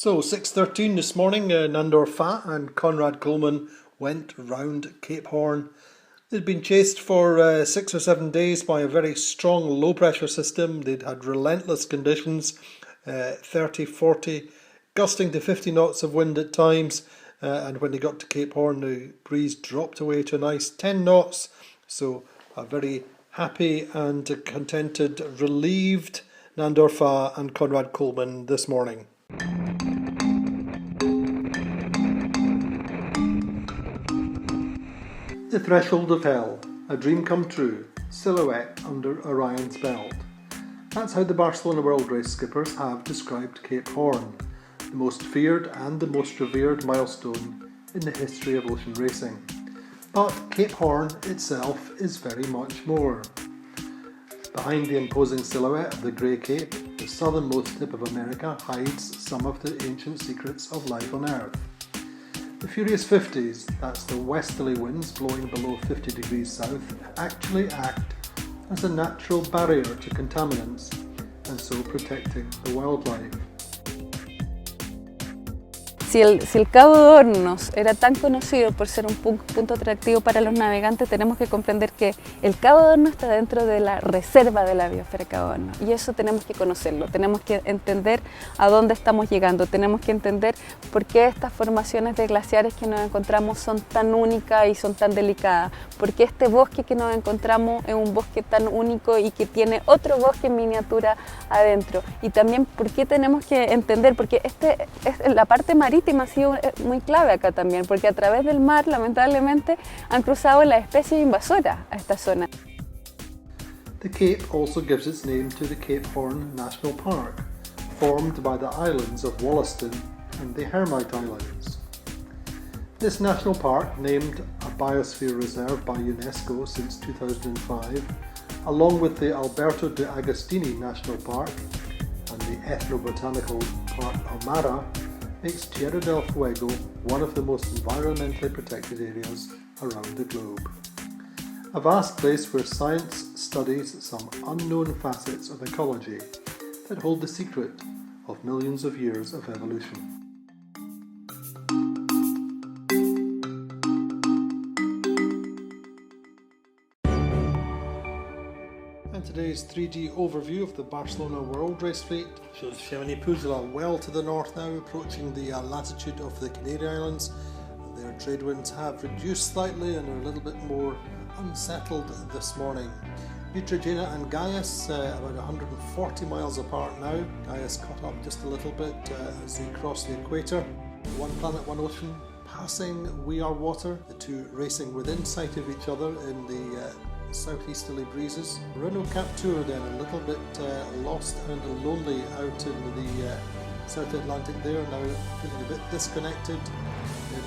So 6:13 this morning, Nandor Fa and Conrad Coleman went round Cape Horn. They'd been chased for 6 or 7 days by a very strong low pressure system. They'd had relentless conditions, 30, 40, gusting to 50 knots of wind at times. And when they got to Cape Horn, the breeze dropped away to a nice 10 knots. So a very happy and contented, relieved Nandor Fa and Conrad Coleman this morning. The Threshold of Hell, a dream come true, silhouette under Orion's belt. That's how the Barcelona World Race skippers have described Cape Horn, the most feared and the most revered milestone in the history of ocean racing. But Cape Horn itself is very much more. Behind the imposing silhouette of the Grey Cape, the southernmost tip of America hides some of the ancient secrets of life on Earth. The furious 50s, that's the westerly winds blowing below 50 degrees south, actually act as a natural barrier to contaminants and so protecting the wildlife. Si el Cabo de Hornos era tan conocido por ser un punto atractivo para los navegantes, tenemos que comprender que el Cabo de Hornos está dentro de la reserva de la biosfera Cabo de Hornos y eso tenemos que conocerlo, tenemos que entender a dónde estamos llegando, tenemos que entender por qué estas formaciones de glaciares que nos encontramos son tan únicas y son tan delicadas, por qué este bosque que nos encontramos es un bosque tan único y que tiene otro bosque en miniatura adentro y también por qué tenemos que entender, porque la parte marítima ha sido muy clave acá también, porque a través del mar, lamentablemente, han cruzado las especies invasoras a esta zona. The Cape also gives its name to the Cape Horn National Park, formed by the islands of Wollaston and the Hermite Islands. This national park, named a Biosphere Reserve by UNESCO since 2005, along with the Alberto de Agostini National Park and the Ethnobotanical Park Almara, makes Tierra del Fuego one of the most environmentally protected areas around the globe. A vast place where science studies some unknown facets of ecology that hold the secret of millions of years of evolution. And today's 3D overview of the Barcelona World Race fleet shows Chamonix-Pujala well to the north now, approaching the latitude of the Canary Islands. Their trade winds have reduced slightly and are a little bit more unsettled this morning. Neutrogena and Gaius about 140 miles apart now. Gaius caught up just a little bit as they cross the equator. One planet, one ocean, passing We Are Water, the two racing within sight of each other in the southeasterly breezes. Renault Captur then a little bit lost and lonely out in the South Atlantic there, now feeling a bit disconnected in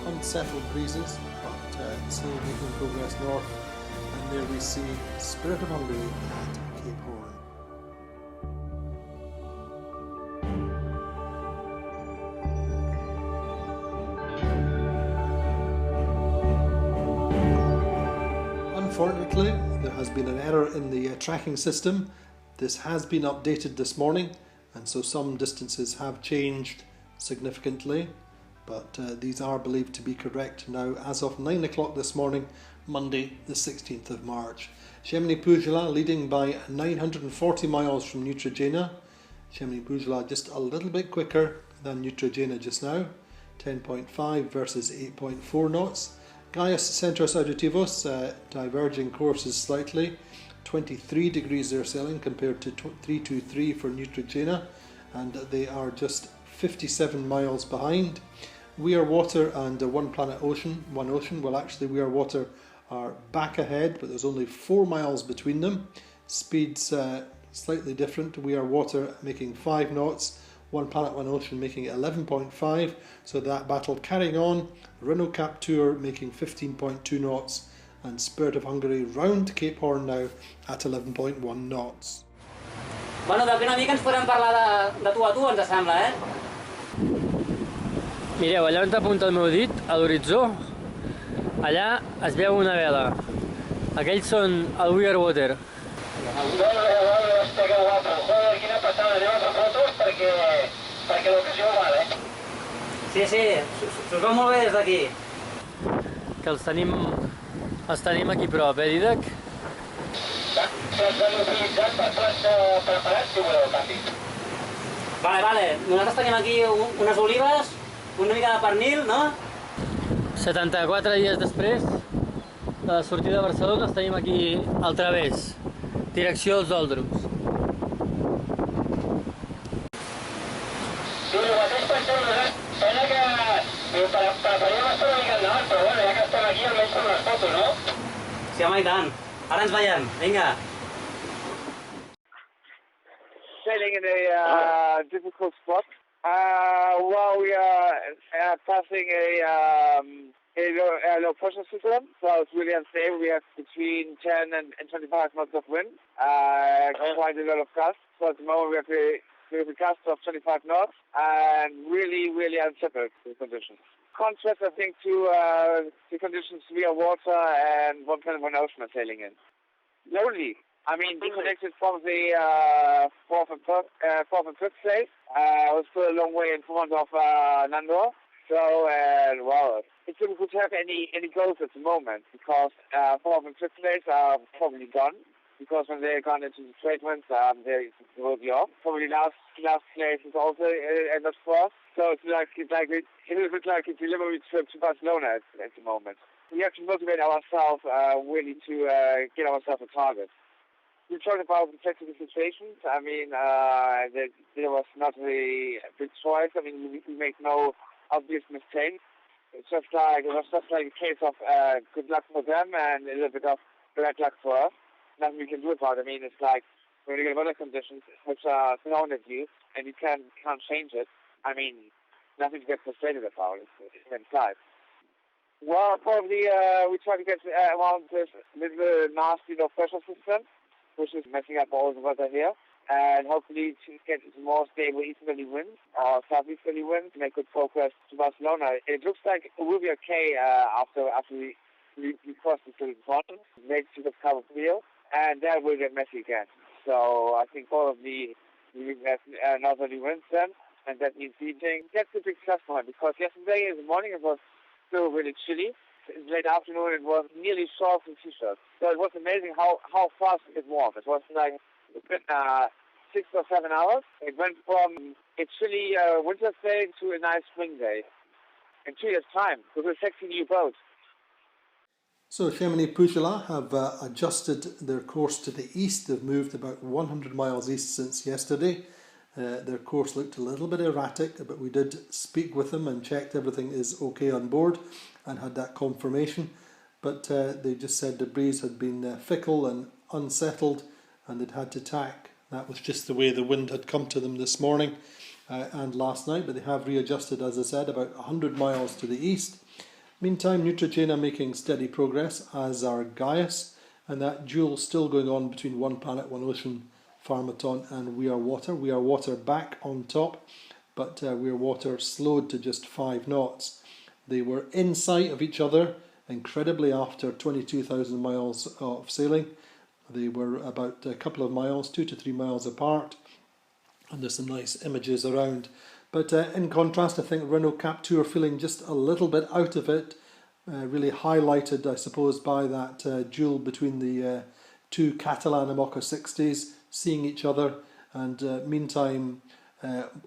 unsettled breezes, but still making progress north. And there we see Spirit of Hungary at Cape Horn. Unfortunately, there has been an error in the tracking system. This has been updated this morning, and so some distances have changed significantly, but these are believed to be correct now as of 9 o'clock this morning, Monday the 16th of March. Chamonix-Pujala leading by 940 miles from Neutrogena. Chamonix-Pujala just a little bit quicker than Neutrogena just now, 10.5 versus 8.4 knots. Gaius Centros Auditivos diverging courses slightly, 23 degrees they're sailing compared to 323 for Neutrogena, and they are just 57 miles behind. We Are Water and One Planet Ocean, One Ocean, well actually We Are Water are back ahead, but there's only 4 miles between them. Speeds slightly different. We Are Water making 5 knots, One Planet, One Ocean making 11.5, so that battle carrying on. Renault Captur making 15.2 knots, and Spirit of Hungary round Cape Horn now at 11.1 knots. Bueno, d'aquí una mica ens podem parlar de tu a tu, ens sembla, eh? Mireu, allà on t'apunta el meu dit, a l'horitzó, allà es veu una vela. Aquells són el We Are Water. Joder, quina passada, anem a fer fotos perquè que l'ocasió val, Sí, s'us veu molt bé des d'aquí. Que els tenim aquí a prop, Dídac? Plats utilitzats per plats preparats, si voleu, canvi. Vale. Nosaltres tenim aquí unes olives, una mica de pernil, no? 74 dies després de la sortida de Barcelona tenim aquí al través, direcció als Doldrums. Sí, el mateix penseu nosaltres. Pena que prepararíem estar una mica endavant, però bueno, ja que estem aquí almenys fem les fotos, no? Sí, home, i tant. Ara ens veiem, vinga. Sailing in a difficult spot. While we are passing a low pressure system, so it's really unstable. We have between 10 and 25 knots of wind, quite a lot of gust. So at the moment we have a gust of 25 knots and really unsettled conditions. Contrast, I think, to the conditions via water and what kind of an ocean we're sailing in. Lonely. I mean, disconnected from the fourth and fifth place. We're still a long way in front of Nandor. So, well, it's difficult to have any goals at the moment because fourth and fifth place are probably gone. Because when they're gone into the trade winds, they will be off. Probably last place is also not for us. So it's a little bit like a delivery trip to Barcelona at the moment. We have to motivate ourselves really to get ourselves a target. We talked about the technical situations. I mean, there was not a big choice. I mean, we made no obvious mistakes. It was just like a case of good luck for them and a little bit of bad luck for us. Nothing we can do about it. I mean, it's like when you get weather conditions which are thrown at you and you can't change it. I mean, nothing to get frustrated about. It's inside. Well, probably we try to get around this little nasty low pressure system, which is messing up all the weather here, and hopefully to get more stable easterly winds or southeasterly winds to make good progress to Barcelona. It looks like it will be okay after we cross the Silver Mountain, make to the Cabo Frio, and then we'll get messy again. So I think probably we have northerly winds then, and that means heating. That's a big plus point because yesterday in the morning it was still really chilly. In the late afternoon it was nearly shorts and t-shirts. So it was amazing how fast it warmed. It was like 6 or 7 hours. It went from a chilly winter's day to a nice spring day in 2 years' time with a sexy new boat. So Chamonix Pujola have adjusted their course to the east. They've moved about 100 miles east since yesterday. Their course looked a little bit erratic, but we did speak with them and checked everything is okay on board and had that confirmation. But they just said the breeze had been fickle and unsettled and they'd had to tack. That was just the way the wind had come to them this morning and last night, but they have readjusted, as I said, about 100 miles to the east. Meantime, Neutrogena making steady progress, as are Gaius, and that duel still going on between One Planet, One Ocean, Pharmaton and We Are Water. We Are Water back on top, but We Are Water slowed to just 5 knots. They were in sight of each other, incredibly, after 22,000 miles of sailing. They were about a couple of miles, 2 to 3 miles apart, and there's some nice images around. But in contrast, I think Renault Captur feeling just a little bit out of it, really highlighted, I suppose, by that duel between the two Catalan Imoca 60s, seeing each other, and meantime,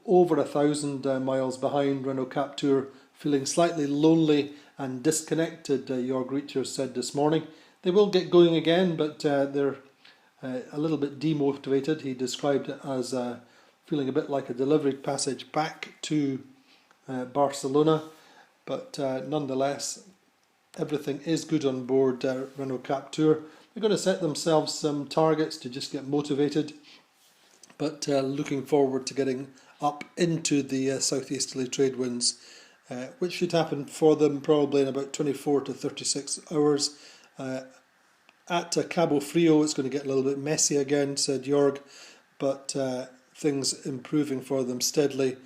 over 1,000 miles behind, Renault Captur feeling slightly lonely and disconnected, Jörg Richter said this morning. They will get going again, but they're a little bit demotivated. He described it as feeling a bit like a delivery passage back to Barcelona, but nonetheless, everything is good on board Renault Captur. They're going to set themselves some targets to just get motivated, but looking forward to getting up into the southeasterly trade winds, which should happen for them probably in about 24 to 36 hours. At Cabo Frio, it's going to get a little bit messy again, said Jörg, but things improving for them steadily,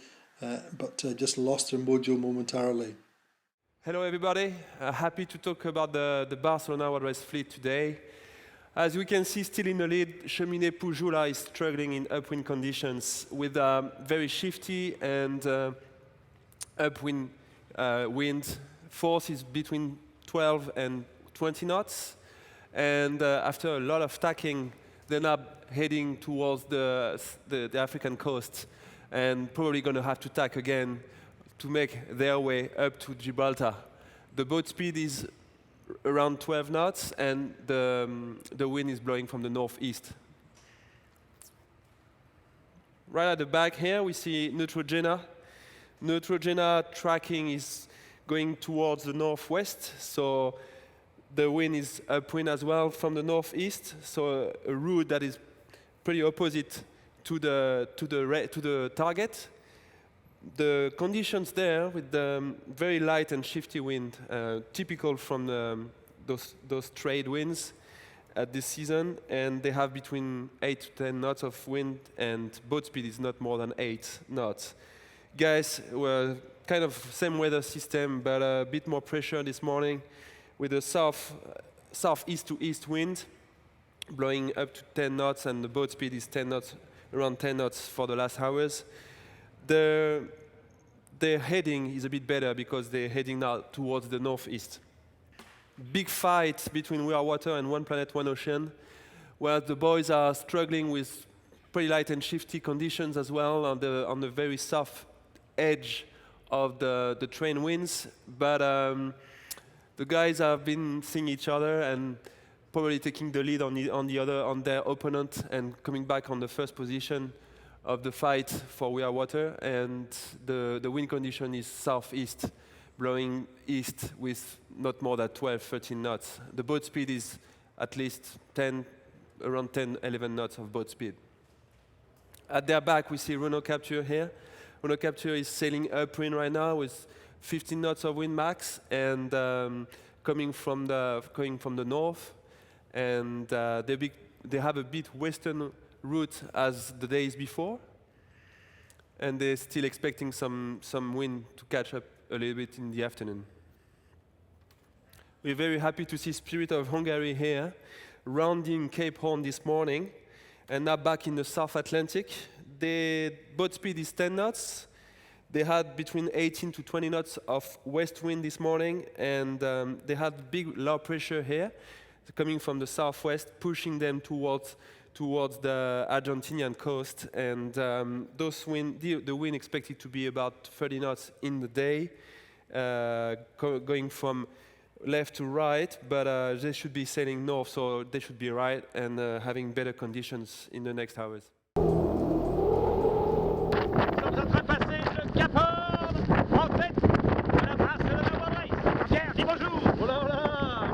but just lost their mojo momentarily. Hello everybody, happy to talk about the Barcelona World Race fleet today. As we can see, still in the lead, Cheminée Pujula is struggling in upwind conditions with very shifty and upwind wind. Force is between 12 and 20 knots. And after a lot of tacking, they're now heading towards the African coast and probably going to have to tack again to make their way up to Gibraltar. The boat speed is around 12 knots, and the wind is blowing from the northeast. Right at the back here, we see Neutrogena. Neutrogena tracking is going towards the northwest, so the wind is upwind as well from the northeast, so a route that is pretty opposite to the target. The conditions there with the very light and shifty wind, typical from those trade winds at this season, and they have between 8 to 10 knots of wind, and boat speed is not more than 8 knots. Guys were kind of same weather system, but a bit more pressure this morning with a southeast to east wind blowing up to 10 knots, and the boat speed is 10 knots, around 10 knots for the last hours. Their heading is a bit better because they're heading now towards the northeast. Big fight between We Are Water and One Planet, One Ocean, where the boys are struggling with pretty light and shifty conditions as well on the very soft edge of the train winds. But the guys have been seeing each other and probably taking the lead on their opponent and coming back on the first position of the fight for We Are Water, and the wind condition is southeast, blowing east with not more than 12, 13 knots. The boat speed is at least around 10, 11 knots of boat speed. At their back, we see Renault Capture here. Renault Capture is sailing upwind right now with 15 knots of wind max, and coming from the north, and they have a bit western route as the days before, and they're still expecting some wind to catch up a little bit in the afternoon. We're very happy to see Spirit of Hungary here, rounding Cape Horn this morning, and now back in the South Atlantic. The boat speed is 10 knots. They had between 18 to 20 knots of west wind this morning, and they had big low pressure here, coming from the southwest, pushing them towards the Argentinian coast, and the wind expected to be about 30 knots in the day, going from left to right, but they should be sailing north, so they should be right and having better conditions in the next hours. Nous sommes en train de passer le Cap Horn en tête de la Barcelona World Race. Pierre, dis bonjour. Hola, hola.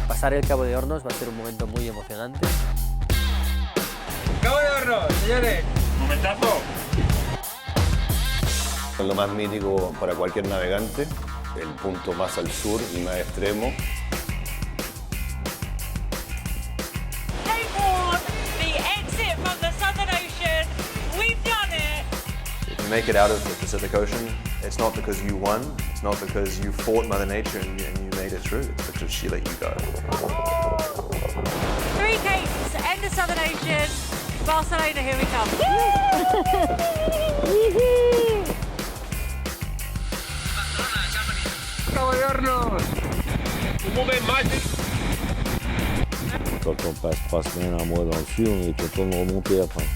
Pasar el Cabo de Hornos va a ser un momento muy emocionante. ¡Cabo de Hornos, señores! ¡Momentazo! Es lo más mítico para cualquier navegante, el punto más al sur y más extremo. The exit from the Southern Ocean. We've done it! If you make it out of the Pacific Ocean, it's not because you won, it's not because you fought Mother Nature and you made it through, it's because she let you go. 3 capes, end of Southern Ocean. Barcelona, here we come. ¡Cabo de Hornos! Un moment magique! Quand on passe 3 semaines, un mois dans le sud, on est content de remonter après.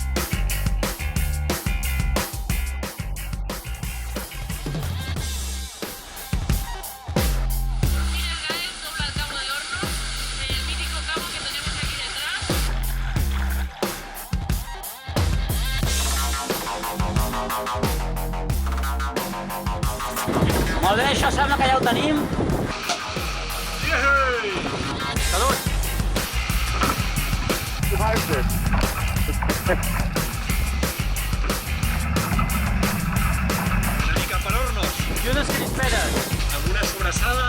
Molt bé, això sembla que ja ho tenim. Salut! Una mica per Hornos. I unes crispetes. Amb una sobrassada